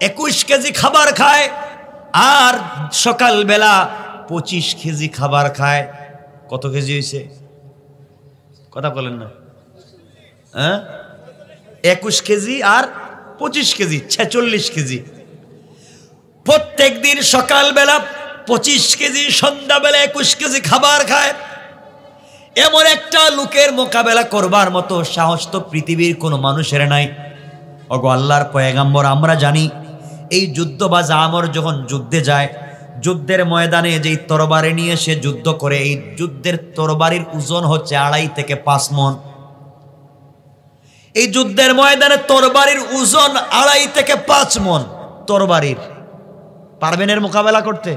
21 কেজি খাবার খায় আর সকালবেলা 25 কেজি খাবার খায়। কত কেজি হয়েছে? কথা বলেন না। 21 কেজি আর 25 কেজি, 46 কেজি। প্রত্যেক দিন সকালবেলা 25 কেজি, সন্ধ্যাবেলা 21 কেজি খাবার খায়। এমন একটা লোকের মোকাবেলা করবার মতো সাহস তো পৃথিবীর কোনো মানুষের নাই। ওগো আল্লাহর পয়গাম্বর, আমরা জানি এই যুদ্ধবাজ আমর যখন যুদ্ধে যায়, যুদ্ধের ময়দানে যেই তরবারি নিয়ে সে যুদ্ধ করে, এই যুদ্ধের তরবারির ওজন হচ্ছে 2.5 থেকে 5 মণ। এই যুদ্ধের ময়দানে তরবারির ওজন 2.5 থেকে 5 মণ। তরবারির পারবেন এর মোকাবেলা করতে?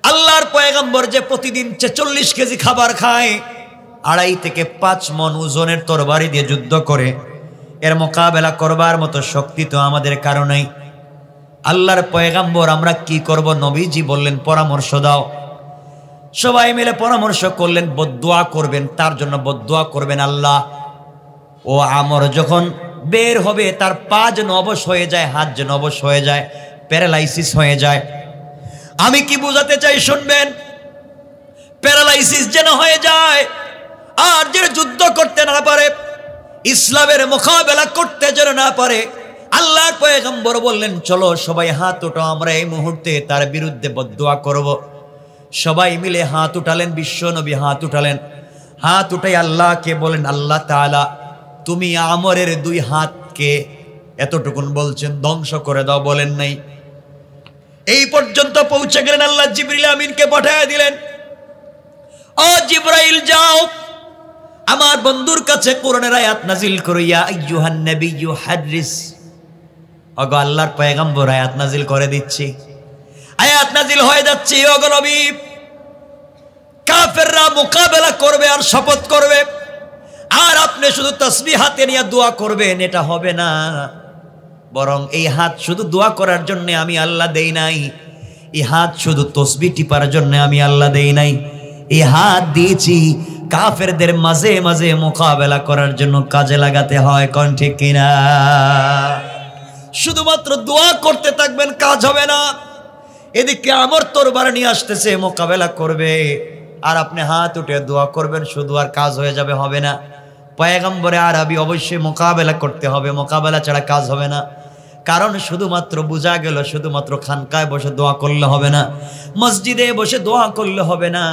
আল্লাহর পয়গম্বর যে প্রতিদিন 46 কেজি খাবার খায়, 2.5 থেকে 5 মণ ওজনের তরবারি দিয়ে যুদ্ধ করে, এর মোকাবেলা করবার মতো শক্তি তো আমাদের কারো নাই। আল্লাহর পয়গম্বর, আমরা কি করব? নবীজি বললেন, পরামর্শ দাও। সবাই মিলে পরামর্শ করলেন, বদদুয়া করবেন, তার জন্য বদদুয়া করবেন। আল্লাহ, ও আমর যখন বের হবে তার পা যেন অবশ হয়ে যায়, হাত যেন অবশ হয়ে যায়, প্যারালাইসিস হয়ে যায়। আমি কি বুঝাতে চাই শুনবেন, প্যারালাইসিস যেন হয়ে যায় আর যেন যুদ্ধ করতে না পারে, ইসলামের মোকাবেলা করতে যেন না পারে। আল্লাহর পয়গম্বর বললেন, চলো সবাই হাত উঠো, আমরা এই মুহূর্তে তার বিরুদ্ধে বদদুয়া করব। সবাই মিলে হাত উঠালেন, বিশ্ব নবী হাত উঠালেন। হাত উঠাই আল্লাহকে বলেন, আল্লাহ তাআলা, তুমি আমরের 2 হাতকে এতটুকুন বলছেন ধ্বংস করে দাও, বলেন নাই। এই পর্যন্ত পৌঁছে গেলেন, আল্লাহ জিবরিল আমিনকে পাঠিয়ে দিলেন, ও জিবরাইল যাও আমার বন্ধুর কাছে কোরআনের আয়াত নাজিল করো, ইয়া আইয়ুহান নাবিয়্যু হারিস। ওগো আল্লাহর পয়গম্বর, আয়াত নাজিল করে দিচ্ছি। আয়াত নাজিল হয়ে যাচ্ছে, ওগো নবী, কাফেররা মোকাবেলা করবে আর শপথ করবে, আর আপনি শুধু তাসবিহ হাতে নিয়ে দোয়া করবেন, এটা হবে না। বরং এই হাত শুধু দোয়া করার জন্য আমি আল্লাহ দেই নাই, এই হাত শুধু তাসবিহ টিপার জন্য আমি আল্লাহ দেই নাই, এই হাত দিয়েছি কাফেরদের মাঝে মাঝে মোকাবেলা করার জন্য কাজে লাগাতে হয়। কোন ঠিক কিনা? শুধুমাত্র দোয়া করতে থাকবেন, কাজ হবে না। এদিকে আমর তরবারি নিয়ে আসতেছে, মোকাবেলা করবে, আর আপনি হাত উঠে দোয়া করবেন শুধু, আর কাজ হয়ে যাবে, হবে না। পয়গম্বরে আরবি অবশ্যই মোকাবেলা করতে হবে, মোকাবেলা ছাড়া কাজ হবে না। কারণ শুধুমাত্র বোঝা গেল শুধুমাত্র খানকায় বসে দোয়া করলে হবে না, মসজিদে বসে দোয়া করলে হবে না।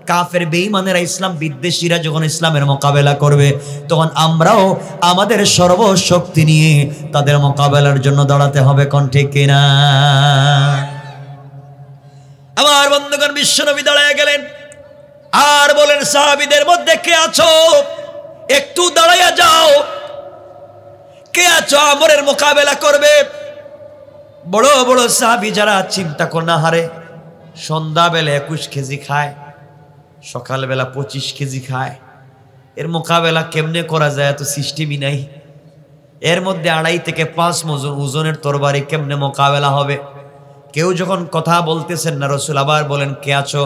কাফের বেঈমানেরা, ইসলাম বিদ্বেষীরা যখন ইসলামের মোকাবেলা করবে, তখন আমরাও আমাদের সর্বশক্তি নিয়ে তাদের মোকাবেলার জন্য দাঁড়াতে হবে। কোন ঠিক কিনা? আমার বন্ধুগণ, বিশ্বনবী দাঁড়ায় গেলেন আর বলেন, সাহাবীদের মধ্যে কে আছো একটু দাঁড়াইয়া যাও, কে আছো আমরের মোকাবেলা করবে? বড় বড় সাহাবী যারা, চিন্তা কর না হারে, সন্ধ্যাবেলা 21 কেজি খায়, সকালবেলা 25 কেজি খায়, এর মোকাবেলা কেমনে করা যায়? এত সিস্টেমই নাই। এর মধ্যে 2.5 থেকে 5 মণ ওজনের তরবারি কেমনে মোকাবেলা হবে? কেউ যখন কথা বলতেছেন না, রাসূল আবার বলেন, কে আছো?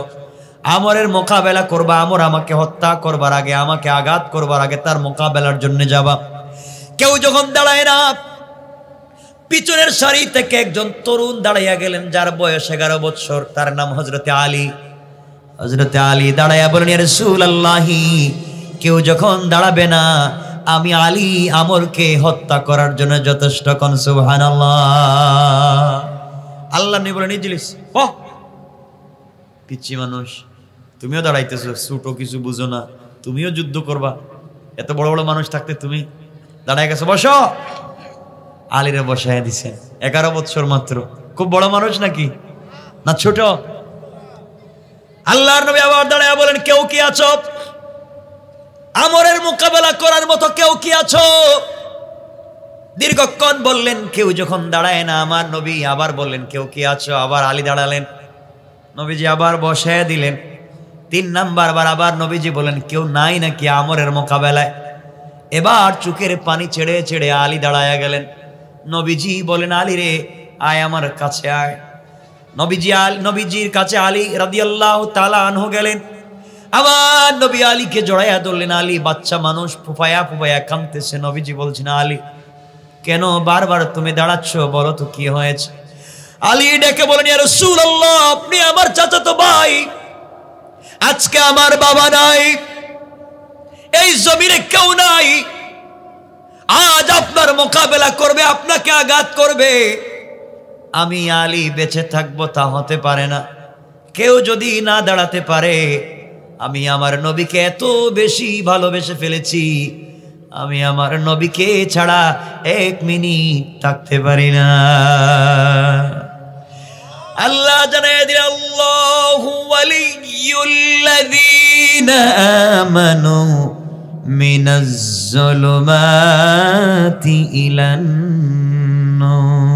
আমরের মোকাবেলা করবা, আমর আমাকে হত্যা করবার আগে, আমাকে আঘাত করবার আগে তার মোকাবেলার জন্য যাবা। কেউ যখন দাঁড়ায় না, পিছনের সারি থেকে একজন তরুণ দাঁড়াইয়া গেলেন, যার বয়স 11 বছর, তার নাম হযরতে আলী। হযরতে আলী দাঁড়াইয়া বলেন, ইয়া রাসূলুল্লাহি, কেউ যখন দাঁড়াবে না, আমি আলী আমরকে হত্যা করার জন্য যথেষ্ট। কোন সুবহানাল্লাহ। আল্লাহ নবী বলেন, ইজলিস, পিচ্চি মানুষ, তুমিও দাঁড়াইতেছো, ছোটো কিছু বুঝো না, তুমিও যুদ্ধ করবা? এত বড় বড় মানুষ থাকতে তুমি দাঁড়ায় গেছো, বসো। আলীরে বসায় দিছেন, 11 বছর মাত্র। খুব বড় মানুষ নাকি না ছোট? আল্লাহর নবী আবার দাঁড়ায় বলেন, কেউ কি আছো? আমরের মোকাবেলা করার মতো কেউ কি আছো? দীর্ঘক্ষণ বললেন, কেউ যখন দাঁড়ায় না, আমার নবী আবার বললেন, কেউ কি আছো? আবার আলী দাঁড়ালেন, নবীজি আবার বসায় দিলেন। 3 নাম্বার বার আবার নবীজি বলেন, কেউ নাই নাকি আমরের মোকাবেলায়? এবার চোখের পানি ছেড়ে ছেড়ে আলী দাঁড়ায়া গেলেন। নবীজি বলেন, আলী রে, আয় আমার কাছে আয়। নবীজির কাছে আলী রাদিয়াল্লাহু তাআলা আনহু গেলেন। আমার নবী আলীকে জড়াইয়া ধরলেন। আলী বাচ্চা মানুষ, ফুফায়া ফুফায়া কাঁদতেছে। নবীজি বলছেন, আলী কেন বারবার তুমি দাঁড়াচ্ছ, বলো তো কি হয়েছে? আলী ডেকে বলেন, ইয়া রাসূলুল্লাহ, আপনি আমার চাচাতো ভাই, আজকে আমার বাবা নাই, এই জমিনে কেউ নাই, আজ আপনার মোকাবেলা করবে, আপনাকে আঘাত করবে, আমি আলী বেঁচে থাকবো তা হতে পারে না। কেউ যদি না দাঁড়াতে পারে, আমি আমার নবীকে এত বেশি ভালোবেসে ফেলেছি, আমি আমার নবীকে ছাড়া 1 মিনিট থাকতে পারি না। আল্লাহ জানায় দিলেন, আল্লাহু ওয়ালিয়ুল্লাযীনা আমানু মিনাজ যুলুমাতি ইলান নূর।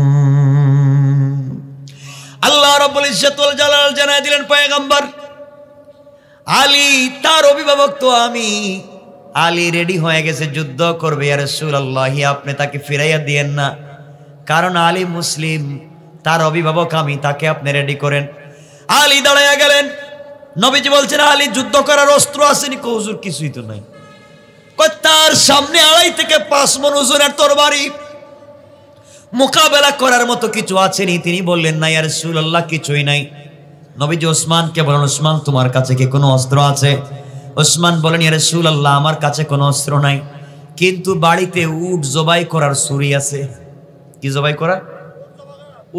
আল্লাহ রাব্বুল ইজ্জত ওয়াল জালাল জানায় দিলেন, পয়গম্বর আলী তার অভিভাবক তো আমি। আলী রেডি হয়ে গেছে, যুদ্ধ করবে। ইয়া রাসূলুল্লাহ, আপনি তাকে ফিরাইয়া দিয়েন না, কারণ আলী মুসলিম, তার অভিভাবক আমি, তাকে আপনি রেডি করেন। আলী দাঁড়াইয়া গেলেন। নবীজি বলছেন, আলী যুদ্ধ করার অস্ত্র আসেনি? হুজুর কিছুই তো নাই। তার সামনে 2.5 থেকে 5 মণ ওজনের তরবারি, মোকাবেলা করার মতো কিছু আছেনি? তিনি বললেন, না ইয়া রাসূলুল্লাহ, কিছুই নাই। নবীজি ওসমানকে বলেন, ওসমান তোমার কাছে কি কোনো অস্ত্র আছে? ওসমান বলেন, ইয়া রাসূলুল্লাহ, আমার কাছে কোনো অস্ত্র নাই, কিন্তু বাড়িতে উট জবাই করার ছুরি আছে। কি জবাই করা?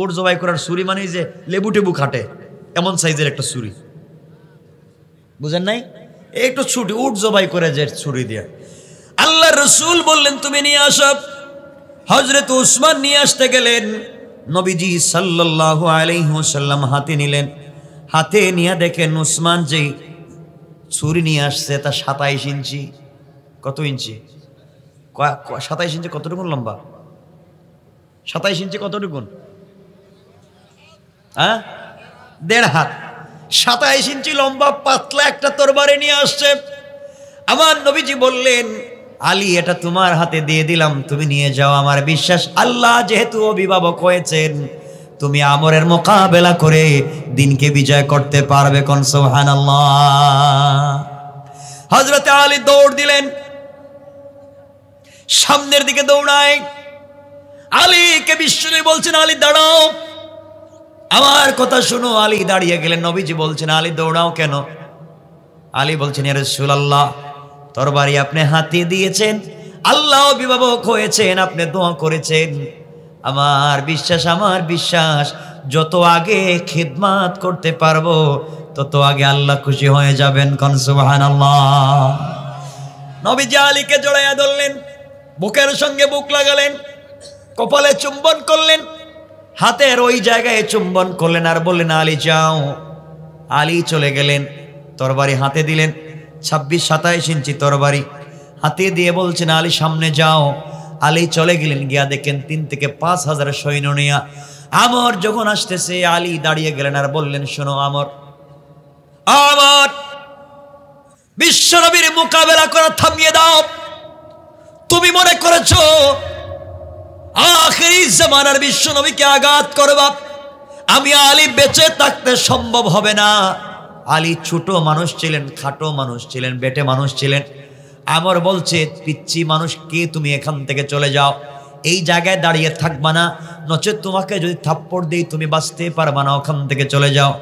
উট জবাই করার ছুরি মানে যে লেবু টেবু খাটে এমন সাইজের একটা ছুরি, বুঝেন নাই? একটু ছুটি, উট জবাই করে যে ছুরি দিয়ে। আল্লাহ রসুল বললেন, তুমি নিয়ে আসো। হযরত উসমান নিয়ে আসতে গেলেন। নবীজি সাল্লাল্লাহু আলাইহি ওয়াসাল্লাম হাতে নিলেন। হাতে নিয়ে দেখেন উসমান যে ছুরি নিয়ে আসছে তা 27 ইঞ্চি। কত ইঞ্চি? 27 ইঞ্চি কতটুকু লম্বা? 27 ইঞ্চি কতটুকু? হ্যাঁ, 1.5 হাত। 27 ইঞ্চি লম্বা পাতলা একটা তরবারি নিয়ে আসছে। আমার নবীজি বললেন, আলী এটা তোমার হাতে দিয়ে দিলাম, তুমি নিয়ে যাও। আমার বিশ্বাস, আল্লাহ যেহেতু অভিভাবক হয়েছেন, তুমি আমরের মোকাবেলা করে দিনকে বিজয় করতে পারবে। কোন সুবহানাল্লাহ। হযরত আলী দৌড় দিলেন, সামনের দিকে দৌড়ায়। আলীকে বিশ্বনবী বলছেন, আলী দাঁড়াও, আমার কথা শুনো। আলী দাঁড়িয়ে গেলেন। নবীজি বলছেন, আলী দৌড়াও কেন? আলী বলছেন, ইয়া রাসূলুল্লাহ, তরবারি আপনি হাতে দিয়েছেন, আল্লাহ অভিভাবক হয়েছেন, আপনি দোয়া করেছেন। আমার বিশ্বাস যত আগে খিদমত করতে পারবো তত আগে আল্লাহ খুশি হয়ে যাবেন। কোন সুবহানাল্লাহ। নবীজি আলীকে জড়াইয়া ধরলেন, বুকের সঙ্গে বুক লাগালেন, কপালে চুম্বন করলেন, হাতের ওই জায়গায় চুম্বন করলেন, আর বললেন, আলী যাও। আলী চলে গেলেন, তরবারি হাতে দিলেন। 26-27 ইঞ্চি তরবারি হাতে দিয়ে বলছেন, আলী সামনে যাও। আলী চলে গেলেন। গিয়া দেখেন 3 থেকে 5 হাজার সৈন্য নিয়া আমর যখন আসতেছে, আলী দাঁড়িয়ে গেলেন আর বললেন, শোনো আমর, আমার বিশ্বনবীর মোকাবেলা করা থামিয়ে দাও। তুমি মনে করেছো আখিরি জামানার বিশ্ব নবীকে আঘাত করবা, আমি আলী বেঁচে থাকতে সম্ভব হবে না। আলী ছোট মানুষ ছিলেন, খাটো মানুষ ছিলেন, বেটে মানুষ ছিলেন। আমর বলছে, পিচ্ছি মানুষ কে তুমি, এখান থেকে চলে যাও, এই জায়গায় দাঁড়িয়ে থাকবা না, নচেত তোমাকে যদি থাপ্পড় দেই তুমি বাঁচতে পারবা না, ওখান থেকে চলে যাও।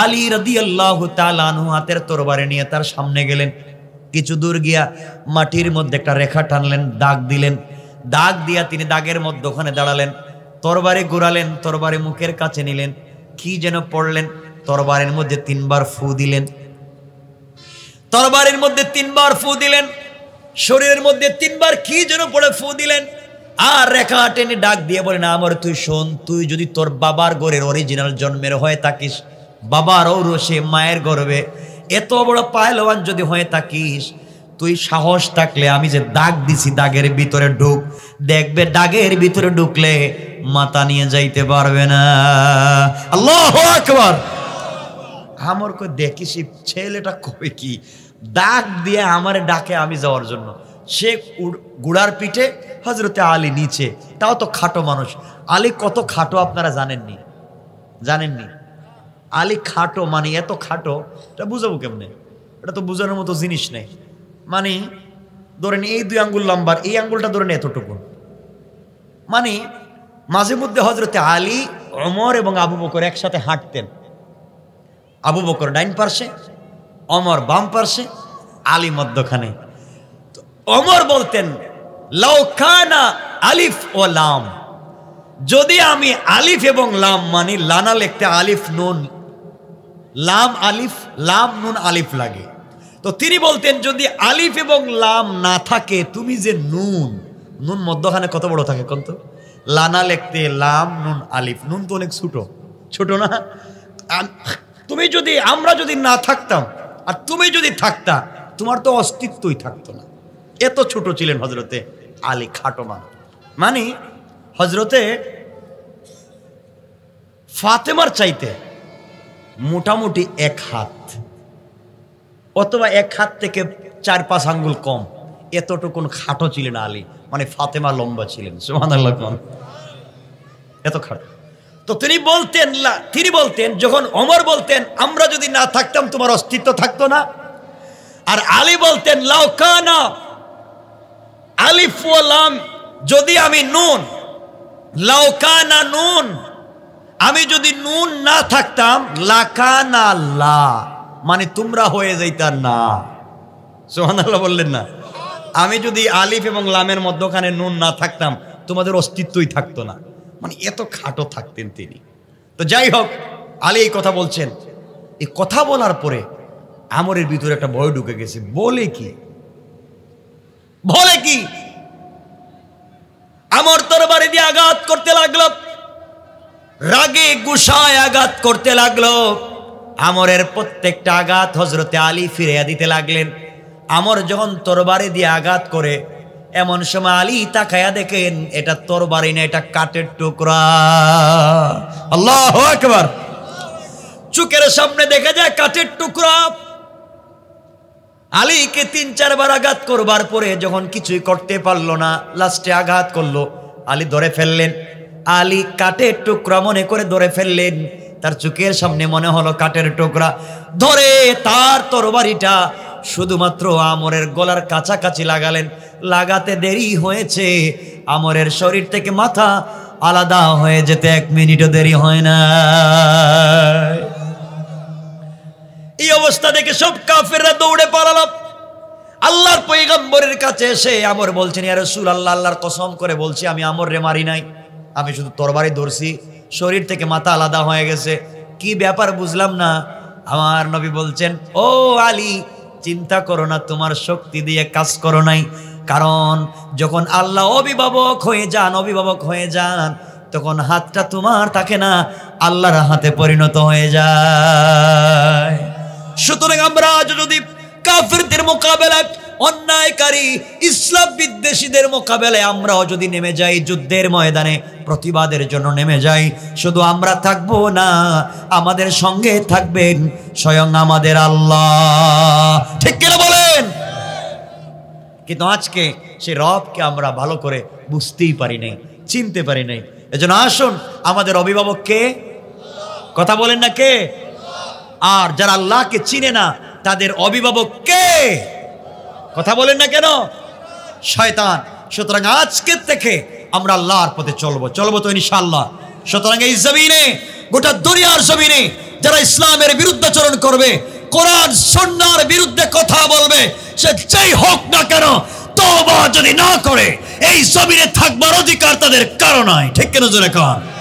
আলী রাদিয়াল্লাহু তাআলা আনহু হাতের তরবারি নিয়ে তার সামনে গেলেন। কিছু দূর গিয়া মাটির মধ্যে একটা রেখা টানলেন, দাগ দিলেন। দাগ দিয়া তিনি দাগের মধ্যে ওখানে দাঁড়ালেন, তরবারি ঘুরালেন, তরবারি মুখের কাছে নিলেন, কি যেন পড়লেন, তরবারের মধ্যে 3 বার ফু দিলেন। তরবারের মধ্যে 3 বার ফু দিলেন, শরীরের মধ্যে 3 বার কি যেন পড়ে ফু দিলেন। আর রেখা টেনে ডাক দিয়ে বলেন, আমর তুই শোন, তুই যদি তোর বাবার ঘরের অরিজিনাল জন্মের হয়ে থাকিস, বাবার ঔরসে মায়ের গর্ভে এত বড় পায়লওয়ান যদি হয়ে থাকিস, তুই সাহস থাকলে আমি যে দাগ দিছি দাগের ভিতরে ঢুক, দেখবে দাগের ভিতরে ঢুকলে মাথা নিয়ে যাইতে পারবে না। আল্লাহু আকবার। আমার কই দেখিস ছেলেটা কবে কি দাগ দিয়ে আমারে ডাকে আমি যাওয়ার জন্য। সে গুড়ার পিঠে, হযরতে আলী নিচে, তাও তো খাটো মানুষ। আলী কত খাটো আপনারা জানেননি? জানেননি? আলী খাটো মানে এত খাটো, এটা বুঝাবো কেমনে? এটা তো বোঝানোর মতো জিনিস নেই। মানে ধরেন এই 2 আঙ্গুল লম্বার, এই আঙ্গুলটা ধরেন এতটুকু। মানে মাঝে মধ্যে হযরতে আলী, ওমর এবং আবু বকর একসাথে হাঁটতেন। আবু বকর ডাইন পার্শ্বে, ওমর বাম পার্শ্বে, আলী মধ্যখানে। ওমর বলতেন, লাউ কানা আলিফ ও লাম, যদি আমি আলিফ এবং লাম মানি, লানা লিখতে আলিফ নুন, লাম আলিফ, লাম নুন আলিফ লাগে। তো তিনি বলতেন, যদি আলিফ এবং লাম না থাকে, তুমি যে নুন, নুন মধ্যখানে কত বড় থাকে কোন তো? লানা লিখতে লাম নুন আলিফ, নুন তো অনেক ছোট, ছোট না? তুমি যদি, আমরা যদি না থাকতাম আর তুমি যদি থাকতা, তোমার তো অস্তিত্বই থাকতো না। এত ছোট ছিলেন হযরতে আলী, খাটো মানুষ। মানে হযরতে ফাতেমার চাইতে মোটামুটি 1 হাত অথবা 1 হাত থেকে 4-5 আঙ্গুল কম, এতটুকুন খাটো ছিলেন আলী। মানে ফাতেমা লম্বা ছিলেন, সুবহানাল্লাহ। এত খাটো। তো তিনি বলতেন, যখন ওমর বলতেন আমরা যদি না থাকতাম তোমার অস্তিত্ব থাকতো না, আর আলী বলতেন লাউ কানা আলিফ ওয়া লাম, যদি আমি নুন, লাউ কানা নুন, আমি যদি নুন না থাকতাম, লাকানা লা, মানে তোমরা হয়ে যাইতা না। সুবহানাল্লাহ বললেন না? আমি যদি আলিফ এবং লামের মধ্যখানে নুন না থাকতাম, তোমাদের অস্তিত্বই থাকতো না। মানে এত খাটো থাকতেন তিনি। তো যাই হোক, আলী এই কথা বলছেন। এই কথা বলার পরে আমরের ভিতরে একটা ভয় ঢুকে গেছে। বলে কি? আমর তরবারি দিয়ে আঘাত করতে লাগলো, রাগে গুসায় আঘাত করতে লাগলো। আমরের প্রত্যেকটা আঘাত হযরতে আলী ফিরিয়ে দিতে লাগলেন। আমর যখন তরবারি দিয়ে আঘাত করে, এমন সময় আলী তাকায়া দেখেন এটা তরবারি না, এটা কাঠের টুকরা। আল্লাহু আকবার। চোখের সামনে দেখা যায় কাঠের টুকরা। আলীকে 3-4 বার আঘাত করবার পরে যখন কিছুই করতে পারলো না, লাস্টে আঘাত করলো, আলী ধরে ফেললেন। আলী কাঠের টুকরা মনে করে ধরে ফেললেন। তার চোখের সামনে মনে হলো কাঠের টুকরা। ধরে তার তরবারিটা শুধুমাত্র আমরের গলার কাছাকাছি লাগালেন। লাগাতে দেরি হয়েছে, আমরের শরীর থেকে মাথা আলাদা হয়ে যেতে 1 মিনিটও দেরি হয় না। এই অবস্থা দেখে সব কাফেররা দৌড়ে পালালো। আল্লাহর পয়গম্বরের কাছে এসে আমর বলছেন, ইয়া রাসূলুল্লাহ, আল্লাহর কসম করে বলছি আমি আমররে মারি নাই, আমি শুধু তরবারি ধরছি, শরীর থেকে মাথা আলাদা হয়ে গেছে। কি ব্যাপার বুঝলাম না। আমার নবী বলছেন, ও আলী, চিন্তা করো না, তোমার শক্তি দিয়ে কাজ করো নাই। কারণ যখন আল্লাহ অভিভাবক হয়ে যান, তখন হাতটা তোমার থাকে না, আল্লাহর হাতে পরিণত হয়ে যায়। সুতরাং আমরা যদি কাফিরদের মোকাবেলায়, অন্যায়কারী ইসলাম বিদ্বেষীদের মোকাবেলায় আমরাও যদি নেমে যাই, যুদ্ধের ময়দানে প্রতিবাদের জন্য নেমে যাই, শুধু আমরা থাকবো না, আমাদের সঙ্গে থাকবেন স্বয়ং আমাদের আল্লাহ। ঠিক কিনা বলেন? কিন্তু আজকে সে রবকে আমরা ভালো করে বুঝতেই পারি নাই। চিনতে পারি নাই। এজন্য আসুন, আমাদের অভিভাবক কে? কথা বলেন না কে? আর যারা আল্লাহকে চিনে না তাদের অভিভাবক কে? কথা বলেন না কেন? শয়তান। সুতরাং আজকের থেকে আমরা আল্লাহর পথে চলবো তো ইনশাআল্লাহ। সুতরাং এই জমিনে, গোটা দুনিয়ার জমিনে যারা ইসলামের বিরুদ্ধাচরণ করবে, কোরআন সুন্নাহর বিরুদ্ধে কথা বলবে, সে যেই হোক না কেন, তওবা যদি না করে এই জমিনে থাকবার অধিকার তাদের কারো নাই। ঠিক কেন জোরে কর?